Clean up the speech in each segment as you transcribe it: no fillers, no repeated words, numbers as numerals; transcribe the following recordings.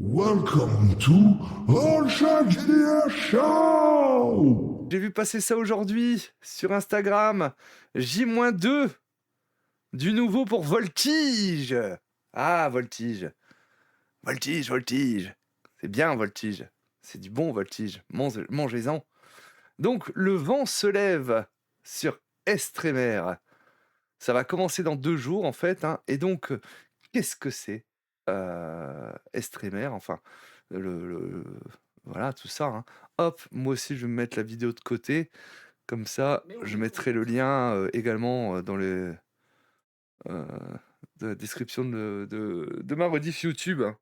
Welcome to All Shark GDR Show! J'ai vu passer ça aujourd'hui sur Instagram. J-2 du nouveau pour Voltige. Ah, Voltige. Voltige, Voltige. C'est bien, Voltige. C'est du bon Voltige. Mangez-en. Donc, le vent se lève sur Estremer. Ça va commencer dans 2 jours, en fait, hein. Et donc, qu'est-ce que c'est Estremer, enfin, le voilà, tout ça, hein. Hop, moi aussi, je vais me mettre la vidéo de côté. Comme ça, je mettrai le lien, également, dans les, heu, de la description de ma rediff YouTube, hein,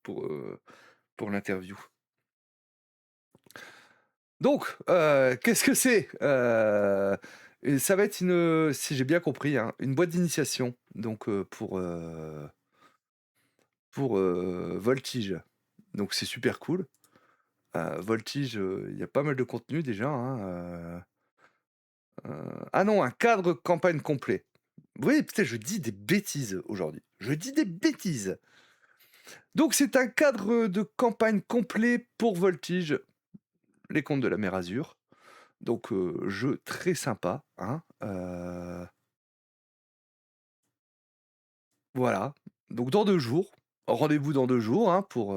pour l'interview. Donc, qu'est-ce que c'est? Et ça va être une, si j'ai bien compris, hein, une boîte d'initiation, donc, Voltige. Donc c'est super cool. Voltige, il y a pas mal de contenu déjà, hein, ah non, un cadre campagne complet. Oui, putain, je dis des bêtises aujourd'hui. Je dis des bêtises. Donc c'est un cadre de campagne complet pour Voltige, les Contes de la Mer Azur. Donc, jeu très sympa, hein, voilà. Donc dans 2 jours, rendez-vous dans 2 jours, hein, pour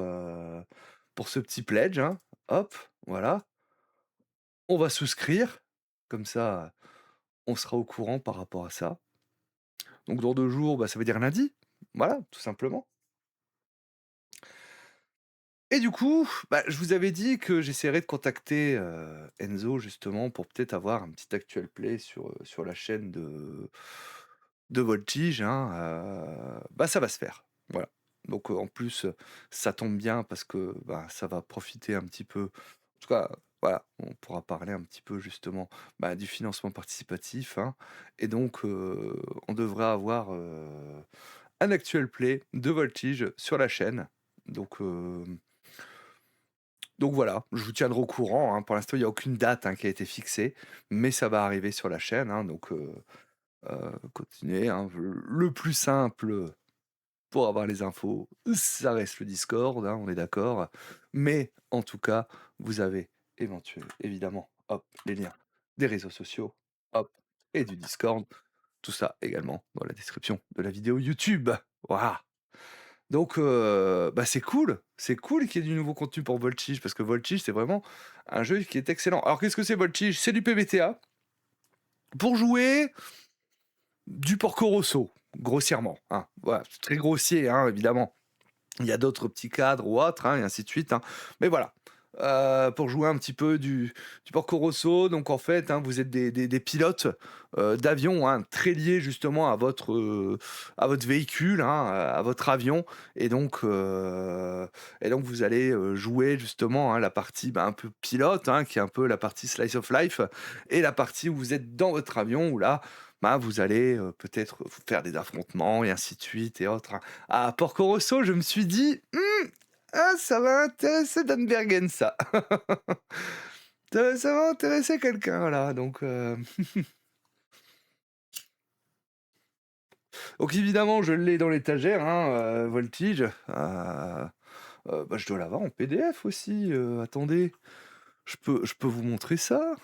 ce petit pledge, hein. Hop, voilà. On va souscrire, comme ça, on sera au courant par rapport à ça. Donc dans 2 jours, bah, ça veut dire lundi, voilà, tout simplement. Et du coup, bah, je vous avais dit que j'essaierais de contacter, Enzo justement pour peut-être avoir un petit actual play sur la chaîne de Voltige, hein, bah, ça va se faire, voilà. Donc, en plus, ça tombe bien parce que, bah, ça va profiter un petit peu, en tout cas, voilà, on pourra parler un petit peu justement, bah, du financement participatif, hein. Et donc, on devrait avoir, un actual play de Voltige sur la chaîne. Donc, voilà, je vous tiendrai au courant, hein. Pour l'instant, il y a aucune date, hein, qui a été fixée, mais ça va arriver sur la chaîne, hein. Donc, continuez, hein. Le plus simple pour avoir les infos, ça reste le Discord, hein, on est d'accord. Mais en tout cas, vous avez évidemment, hop, les liens des réseaux sociaux, hop, et du Discord. Tout ça également dans la description de la vidéo YouTube. Waouh! Donc, bah, c'est cool qu'il y ait du nouveau contenu pour Voltige, parce que Voltige, c'est vraiment un jeu qui est excellent. Alors qu'est-ce que c'est Voltige? C'est du PBTA pour jouer du Porco Rosso, grossièrement, hein. Voilà, c'est très grossier, hein, évidemment. Il y a d'autres petits cadres ou autres, hein, et ainsi de suite, hein. Mais voilà, pour jouer un petit peu du Porco Rosso, donc en fait, hein, vous êtes des pilotes, d'avion, hein, très liés justement à votre véhicule, hein, à votre avion. Et donc vous allez, jouer justement, hein, la partie, bah, un peu pilote, hein, qui est un peu la partie slice of life, et la partie où vous êtes dans votre avion, où là, bah, vous allez, peut-être faire des affrontements et ainsi de suite et autres, hein. Ah, Porco Rosso, je me suis dit: ah, ça va intéresser Dan Bergen ça. Ça va intéresser quelqu'un là, donc évidemment je l'ai dans l'étagère, hein, Voltige, bah, je dois l'avoir en PDF aussi, attendez, je peux vous montrer ça?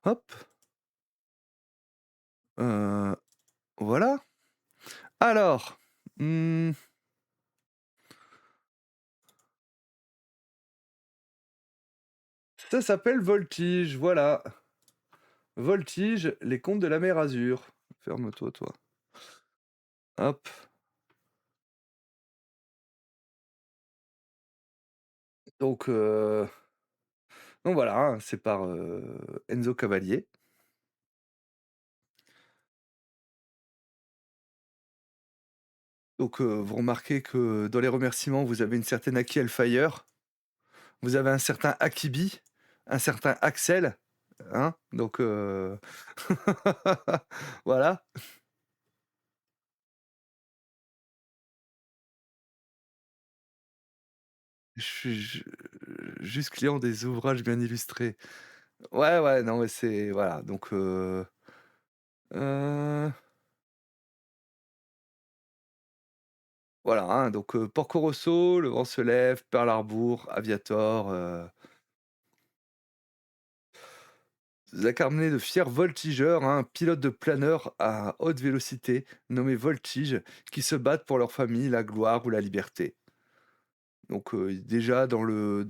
Hop, heu, voilà. Alors, mmh, ça s'appelle Voltige, voilà. Voltige, les contes de la mer Azur. Ferme-toi, toi. Hop, donc heu donc voilà, hein, c'est par, Enzo Cavalier. Donc, vous remarquez que dans les remerciements, vous avez une certaine Aki Hellfire, vous avez un certain Akibi, un certain Axel, hein, donc, voilà. Je suis juste client des ouvrages bien illustrés. Ouais, ouais, non, mais c'est voilà, donc, heu, Voilà, hein, donc Porco Rosso, Le Vent se lève, Pearl Harbor, Aviator, Zach Harmony de fiers voltigeurs, hein, pilotes de planeurs à haute vélocité, nommés Voltige, qui se battent pour leur famille, la gloire ou la liberté. Donc déjà dans le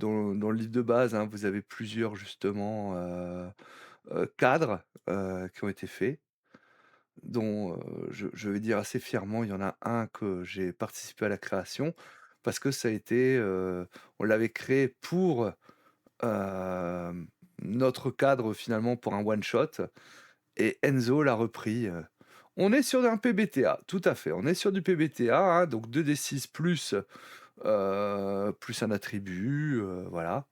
livre de base, hein, vous avez plusieurs justement, cadres, qui ont été faits, dont, je vais dire assez fièrement, il y en a un que j'ai participé à la création parce que ça a été, on l'avait créé pour, hem, notre cadre finalement pour un one shot et Enzo l'a repris, On est sur un PBTA, tout à fait, on est sur du PBTA, hein, donc 2d6 plus un attribut, voilà.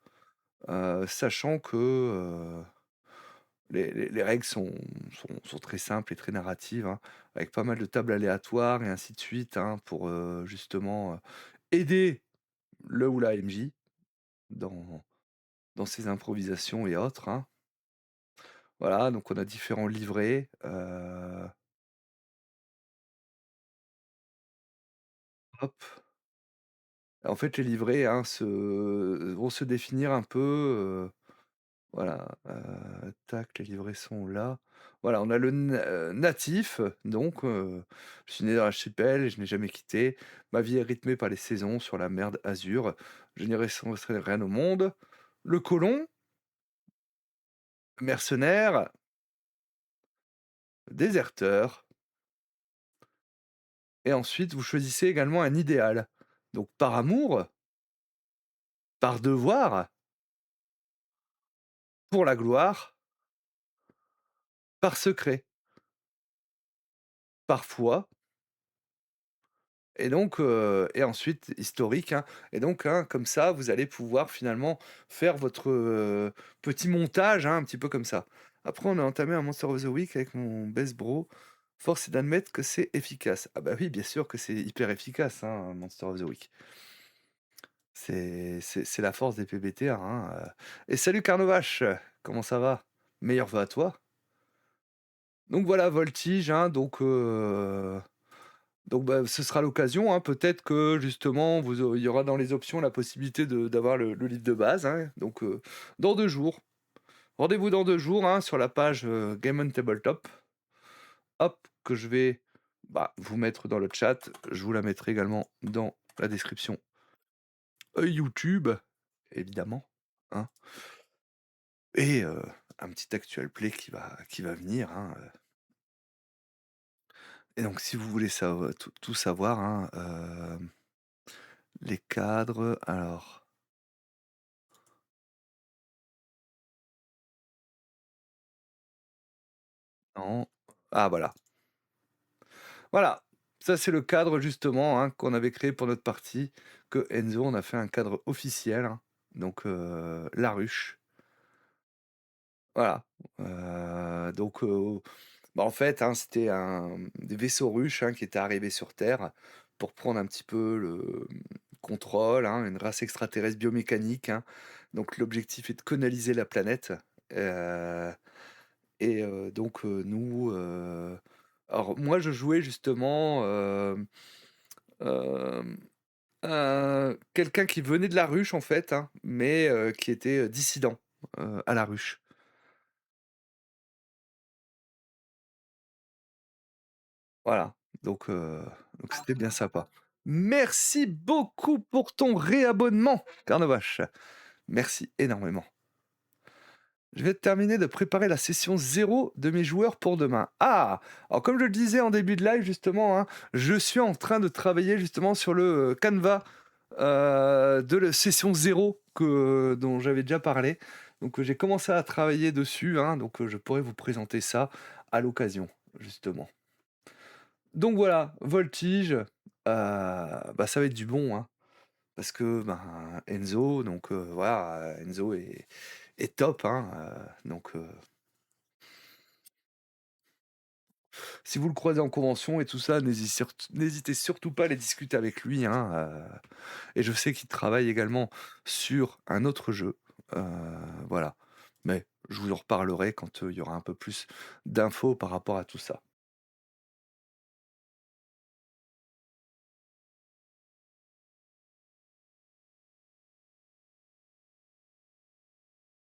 Sachant que, les règles sont très simples et très narratives, hein, avec pas mal de tables aléatoires et ainsi de suite, hein, pour, justement, aider le ou la MJ dans ses improvisations et autres, hein. Voilà, donc on a différents livrets, hop. En fait, les livrets, hein, vont se définir un peu, voilà, tac, les livrets sont là. Voilà, on a le natif, donc je suis né dans l'archipel et je n'ai jamais quitté. Ma vie est rythmée par les saisons sur la mer d'Azur. Je n'y restreindrai rien au monde. Le colon, mercenaire, déserteur et ensuite vous choisissez également un idéal. Donc par amour, par devoir, pour la gloire, par secret, par foi. Et donc, et ensuite historique, hein, et donc, hein, comme ça, vous allez pouvoir finalement faire votre, petit montage, hein, un petit peu comme ça. Après, on a entamé un Monster of the Week avec mon best bro. Force est d'admettre que c'est efficace. Ah bah oui, bien sûr que c'est hyper efficace, hein, un Monster of the Week. C'est la force des PBTA, hein, et salut Carnovache, comment ça va? Meilleurs vœux à toi. Donc voilà, Voltige, hein, donc bah, ce sera l'occasion, hein, peut-être que justement il y aura dans les options la possibilité d'avoir le livre de base, hein, donc dans 2 jours. Rendez-vous dans 2 jours, hein, sur la page, Game on Tabletop. Hop, que je vais, bah, vous mettre dans le chat. Je vous la mettrai également dans la description, YouTube, évidemment, hein, et un petit actual play qui va venir, hein, et donc si vous voulez tout savoir, hein, les cadres, alors non, ah voilà. Voilà, ça c'est le cadre justement, hein, qu'on avait créé pour notre partie, que Enzo, on a fait un cadre officiel, hein, donc la ruche, voilà. Donc bah, en fait, hein, c'était des vaisseaux russes, hein, qui étaient arrivés sur Terre pour prendre un petit peu le, contrôle, hein, une race extraterrestre biomécanique, hein. Donc l'objectif est de coloniser la planète, heu et donc nous, alors moi je jouais justement, hem, quelqu'un qui venait de la ruche en fait, hein, mais qui était, dissident, à la ruche. Voilà, donc heu, donc c'était bien sympa. Merci beaucoup pour ton réabonnement, Carnavache. Merci énormément. Je vais terminer de préparer la session 0 de mes joueurs pour demain. Ah! Alors comme je le disais en début de live justement, hein, je suis en train de travailler justement sur le, canevas, de la session 0 dont j'avais déjà parlé. Donc, j'ai commencé à travailler dessus, hein, donc, je pourrais vous présenter ça à l'occasion, justement. Donc voilà, Voltige, bah, ça va être du bon, hein, parce que, ben, Enzo, donc, voilà, Enzo est top, hein, donc, si vous le croisez en convention et tout ça, n'hésitez surtout pas à aller discuter avec lui, hein, et je sais qu'il travaille également sur un autre jeu, heu, voilà. Mais je vous en reparlerai quand, il y aura un peu plus d'infos par rapport à tout ça.